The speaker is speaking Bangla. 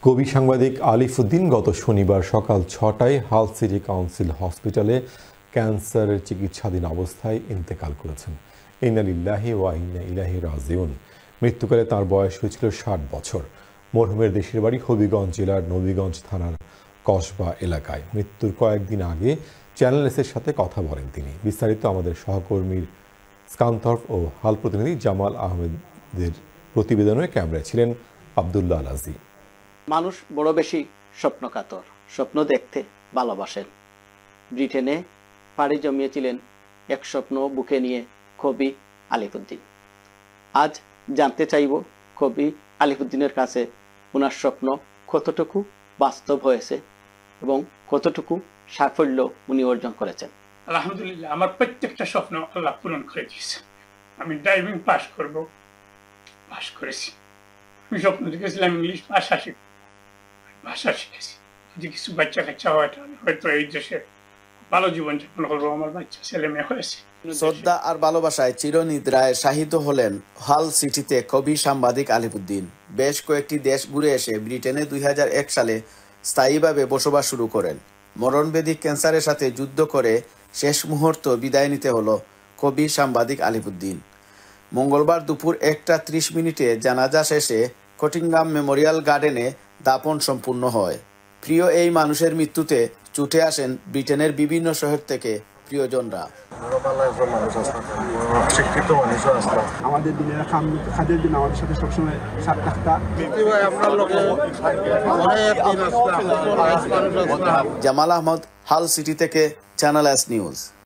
কবি সাংবাদিক আলিফ উদ্দিন গত শনিবার সকাল ৬টায় হাল সিটি কাউন্সিল হসপিটালে ক্যান্সারের চিকিৎসাধীন অবস্থায় ইন্তেকাল করেছেন। ইন্না লিল্লাহি ওয়া ইন্না ইলাইহি রাজিউন। মৃত্যুকালে তাঁর বয়স হয়েছিল ৬০ বছর। মরহুমের দেশের বাড়ি হবিগঞ্জ জেলার নবীগঞ্জ থানার কসবা এলাকায়। মৃত্যুর কয়েকদিন আগে চ্যানেল এসের সাথে কথা বলেন তিনি। বিস্তারিত আমাদের সহকর্মীর স্কান্তর্ফ ও হাল প্রতিনিধি জামাল আহমেদের প্রতিবেদনে ক্যামেরায় ছিলেন আবদুল্লাহ আলাজি। মানুষ বড় বেশি স্বপ্নকাতর, স্বপ্ন দেখতে ভালোবাসেন। ব্রিটেনে পাড়ি জমিয়েছিলেন এক স্বপ্ন বুকে নিয়ে কবি আলিফ উদ্দিন। আজ জানতে চাইব কবি আলিফ উদ্দিনের কাছে ওনার স্বপ্ন কতটুকু বাস্তব হয়েছে এবং কতটুকু সাফল্য উনি অর্জন করেছেন। আলহামদুলিল্লাহ, আমার প্রত্যেকটা স্বপ্ন আল্লাহ পূরণ করে দিয়েছে। আমি ড্রাইভিং পাস করব, পাস করেছি। আমি স্বপ্ন দেখেছিলাম ইংলিশ ভাষা শিখেছি। যদি কিছু বাচ্চা কাচ্চা হয় হয়তো এই দেশে ভালো জীবনযাপন করবো। আমার বাচ্চা ছেলে মেয়ে হয়েছে। শ্রদ্ধা আর ভালোবাসায় চিরনিদ্রায় শায়িত হলেন হাল সিটিতে কবি সাংবাদিক আলিফ উদ্দিন। বেশ কয়েকটি দেশ ঘুরে এসে ব্রিটেনে ২০০১ সালে স্থায়ীভাবে বসবাস শুরু করেন। মরণবেদী ক্যান্সারের সাথে যুদ্ধ করে শেষ মুহূর্ত বিদায় নিতে হলো কবি সাংবাদিক আলিফ উদ্দিন। মঙ্গলবার দুপুর 1:30 জানাজা শেষে কটিংহাম মেমোরিয়াল গার্ডেনে দাপন সম্পূর্ণ হয়। প্রিয় এই মানুষের মৃত্যুতে ছুটে আসেন ব্রিটেনের বিভিন্ন শহর থেকে প্রিয়জনরা। আমাদের দিনের খাদের দিন আমাদের সাথে সবসময় সাথ থাকতা। জামাল আহমদ, হাল সিটি থেকে, চ্যানেল এস নিউজ।